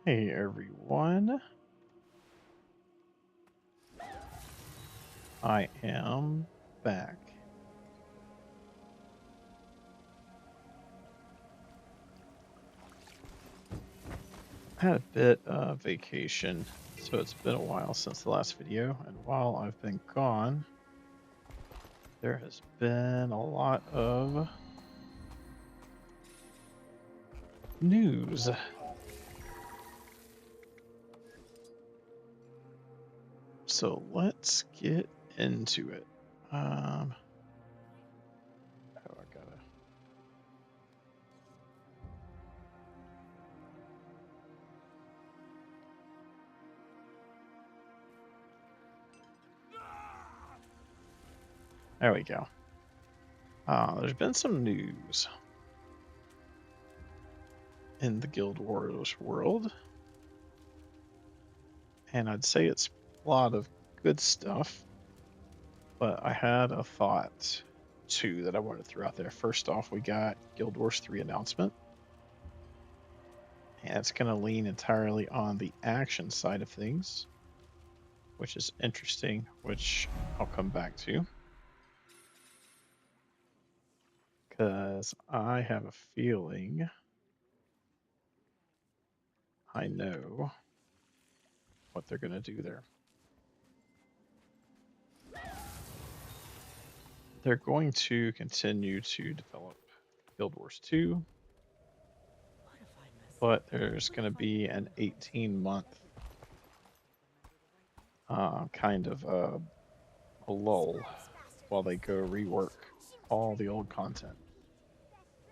Hey everyone, I am back. I had a bit of vacation, so it's been a while since the last video, and while I've been gone, there has been a lot of news. So let's get into it. Oh, I gotta. There we go. There's been some news in the Guild Wars world, and I'd say it's a lot of good stuff. But I had a thought too that I wanted to throw out there. First off, we got Guild Wars 3 announcement, and it's going to lean entirely on the action side of things, which is interesting, which I'll come back to. Because I have a feeling I know what they're going to do there. They're going to continue to develop Guild Wars 2, but there's going to be an 18-month kind of a lull while they go rework all the old content,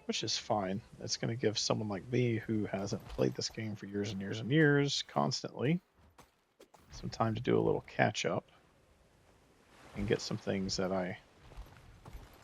which is fine. It's going to give someone like me who hasn't played this game for years and years and years constantly some time to do a little catch up and get some things that I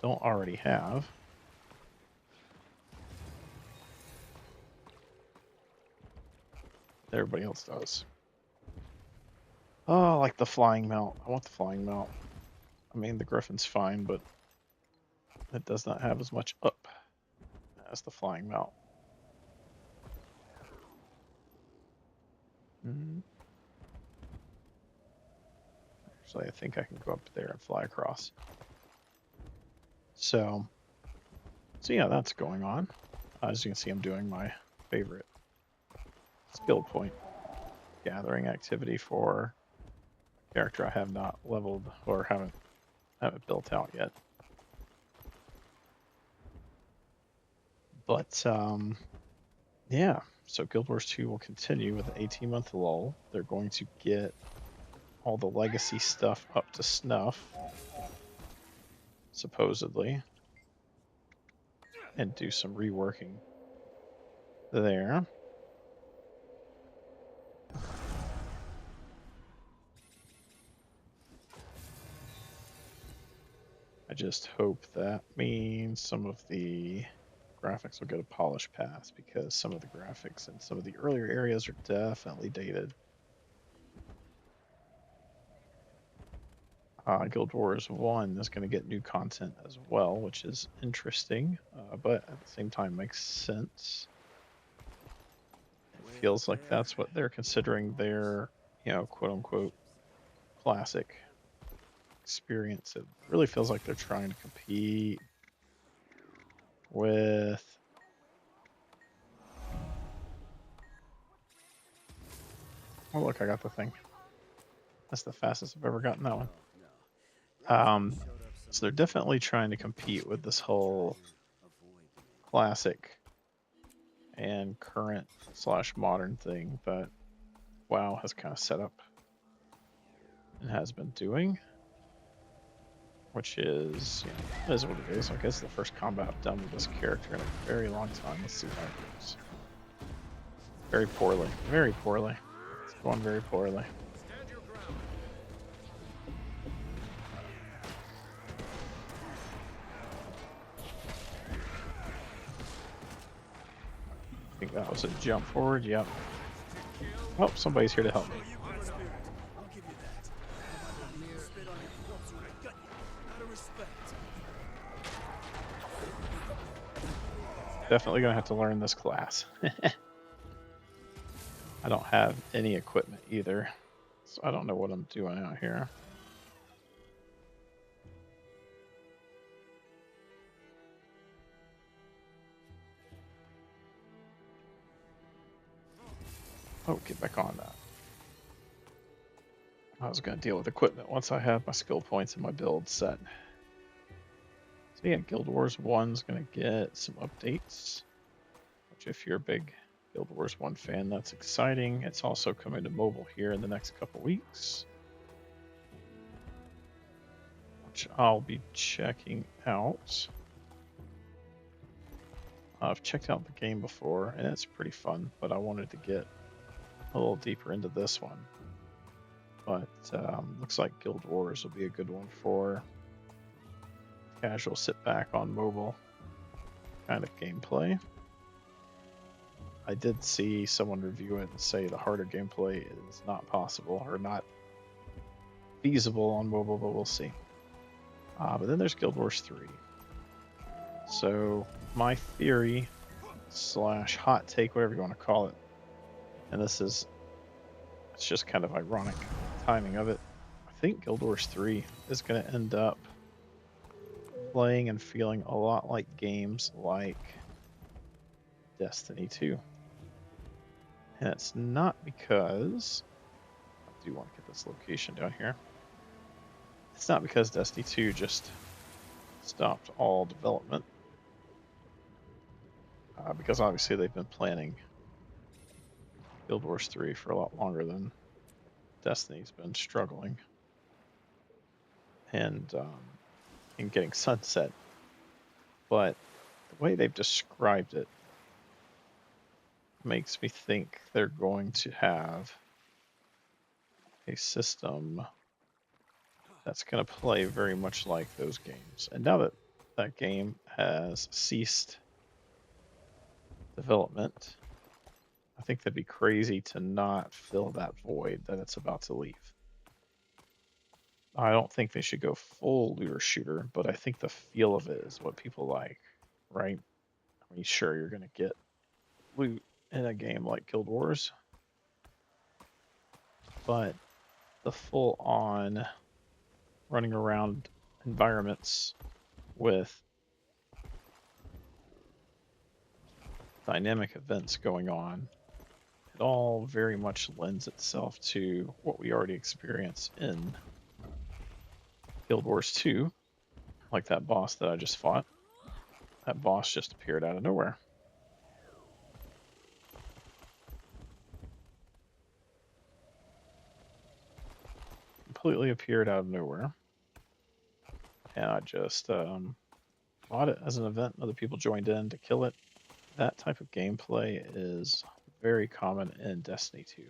don't already have. Everybody else does. Oh, like the flying mount. I want the flying mount. I mean, the Griffin's fine, but it does not have as much up as the flying mount. Actually, I think I can go up there and fly across. So yeah, that's going on. As you can see, I'm doing my favorite skill point gathering activity for a character I have not leveled or haven't built out yet. But yeah, so Guild Wars 2 will continue with an 18-month lull. They're going to get all the legacy stuff up to snuff, supposedly, and do some reworking there. I just hope that means some of the graphics will get a polished pass, because some of the graphics in some of the earlier areas are definitely dated. Guild Wars 1 is going to get new content as well, which is interesting, but at the same time makes sense. It feels like that's what they're considering their, quote unquote, classic experience. It really feels like they're trying to compete with. Oh, look, I got the thing. That's the fastest I've ever gotten that one. So they're definitely trying to compete with this whole classic and current / modern thing that WoW has kind of set up and has been doing, which is, is what it is. I guess the first combat I've done with this character in a very long time. Let's see how it goes. Very poorly. Very poorly. It's going very poorly. I think that was a jump forward. Yep. Oh, somebody's here to help me. Definitely gonna have to learn this class. I don't have any equipment either, so I don't know what I'm doing out here. Oh, get back on that. I was going to deal with equipment once I have my skill points and my build set. So yeah, Guild Wars 1's going to get some updates, which if you're a big Guild Wars 1 fan, that's exciting. It's also coming to mobile here in the next couple weeks, which I'll be checking out. I've checked out the game before, and it's pretty fun, but I wanted to get a little deeper into this one. But looks like Guild Wars will be a good one for casual sit back on mobile kind of gameplay. I did see someone review it and say the harder gameplay is not possible or not feasible on mobile, but we'll see. But then there's Guild Wars 3. So my theory / hot take, whatever you want to call it, and it's just kind of ironic timing of it. I think Guild Wars 3 is going to end up playing and feeling a lot like games like Destiny 2. And it's not because I do want to get this location down here. It's not because Destiny 2 just stopped all development. Because obviously they've been planning Guild Wars 3 for a lot longer than Destiny's been struggling and in getting sunset. But the way they've described it makes me think they're going to have a system that's going to play very much like those games. And now that that game has ceased development, I think that'd be crazy to not fill that void that it's about to leave. I don't think they should go full looter shooter, but I think the feel of it is what people like, right? I mean, sure, you're going to get loot in a game like Guild Wars, but the full on running around environments with dynamic events going on, it all very much lends itself to what we already experience in Guild Wars 2, like that boss that I just fought. That boss just appeared out of nowhere. Completely appeared out of nowhere. And I just fought it as an event. Other people joined in to kill it. That type of gameplay is very common in Destiny 2.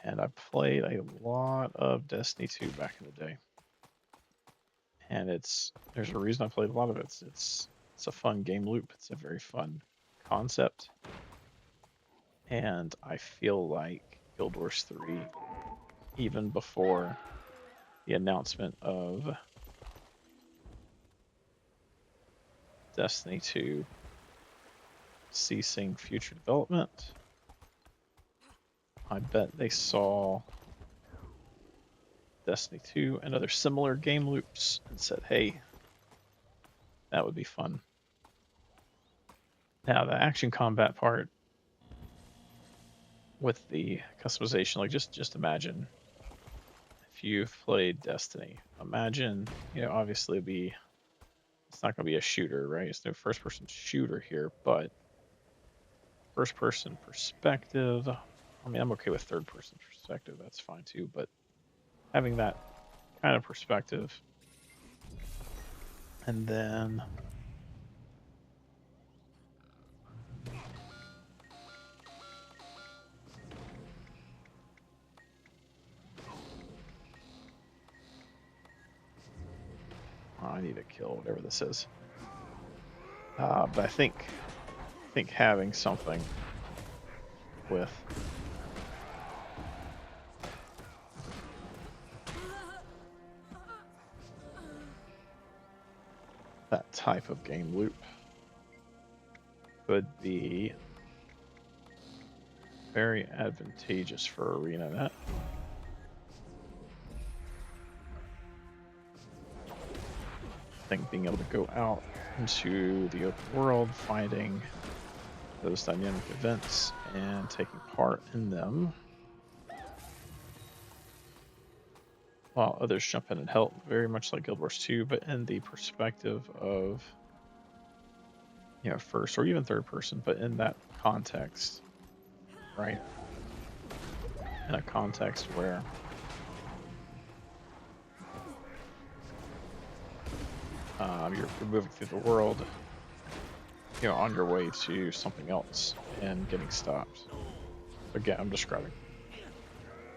And I played a lot of Destiny 2 back in the day. And there's a reason I played a lot of it. It's a fun game loop. It's a very fun concept. And I feel like Guild Wars 3, even before the announcement of Destiny 2 ceasing future development, I bet they saw Destiny 2 and other similar game loops and said, hey, that would be fun. Now, the action combat part with the customization, like just imagine if you've played Destiny. Imagine, obviously it's not going to be a shooter, right? It's no first person shooter here, but first person perspective. I mean, I'm okay with third person perspective. That's fine too, but having that kind of perspective and then I need to kill whatever this is. But I think having something with that type of game loop could be very advantageous for ArenaNet. I think being able to go out into the open world, finding those dynamic events and taking part in them, while others jump in and help, very much like Guild Wars 2, but in the perspective of, you know, first or even third person, but in that context, right? In a context where you're moving through the world, you know, on your way to something else and getting stopped. Again, I'm describing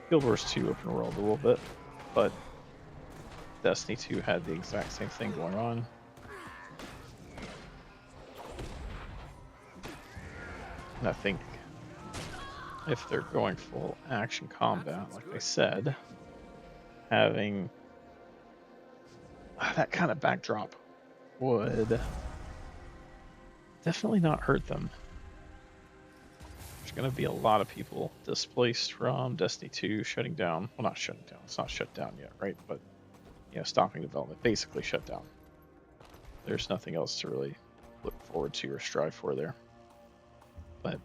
Guild Wars 2 open world a little bit, but Destiny 2 had the exact same thing going on. And I think if they're going full action combat, like they said, having that kind of backdrop would definitely not hurt them. There's going to be a lot of people displaced from Destiny 2 shutting down. Well, not shutting down. It's not shut down yet, right? But, you know, stopping development, basically shut down. There's nothing else to really look forward to or strive for there. But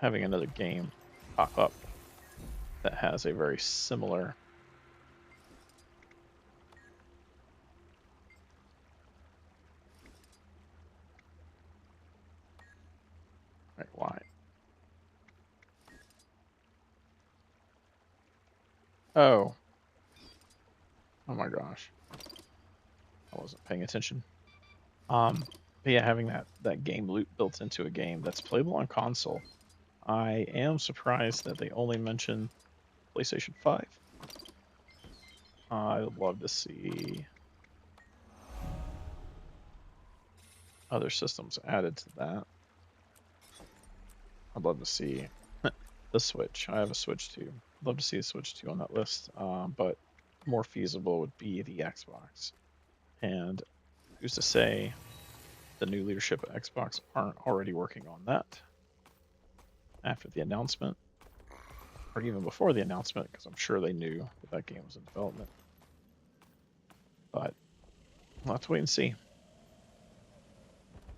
having another game pop up that has a very similar why? Oh my gosh, I wasn't paying attention. But yeah, having that game loop built into a game that's playable on console. I am surprised that they only mention PlayStation 5. I would love to see other systems added to that. I'd love to see the Switch. I have a Switch too. I'd love to see a Switch 2 on that list, but more feasible would be the Xbox. And who's to say the new leadership at Xbox aren't already working on that after the announcement, or even before the announcement, because I'm sure they knew that game was in development. But we'll have to wait and see.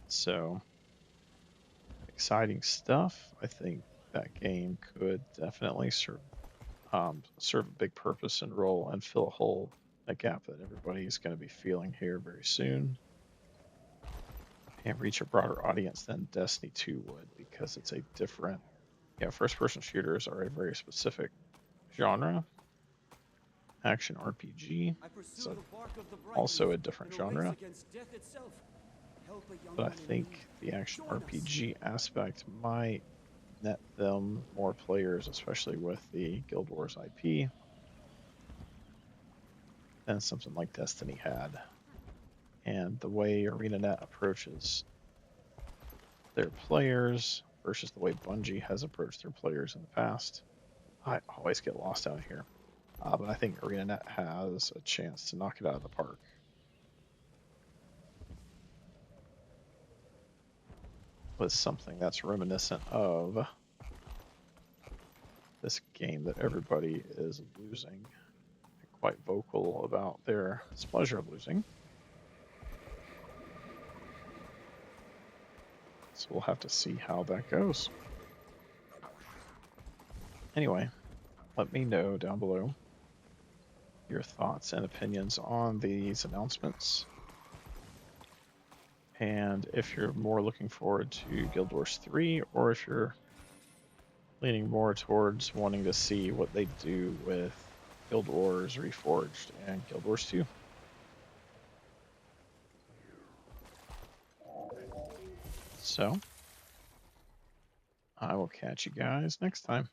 So, exciting stuff. I think that game could definitely serve a big purpose and role and fill a gap that everybody's going to be feeling here very soon, and reach a broader audience than Destiny 2 would, because it's a different, first-person shooters are a very specific genre. Action RPG, so also a different genre. But I think the action RPG aspect might net them more players, especially with the Guild Wars IP, than something like Destiny had. And the way ArenaNet approaches their players versus the way Bungie has approached their players in the past, I always get lost out here. But I think ArenaNet has a chance to knock it out of the park. With something that's reminiscent of this game that everybody is losing, and quite vocal about their displeasure of losing. So we'll have to see how that goes. Anyway, let me know down below your thoughts and opinions on these announcements. And if you're more looking forward to Guild Wars 3, or if you're leaning more towards wanting to see what they do with Guild Wars Reforged and Guild Wars 2. So, I will catch you guys next time.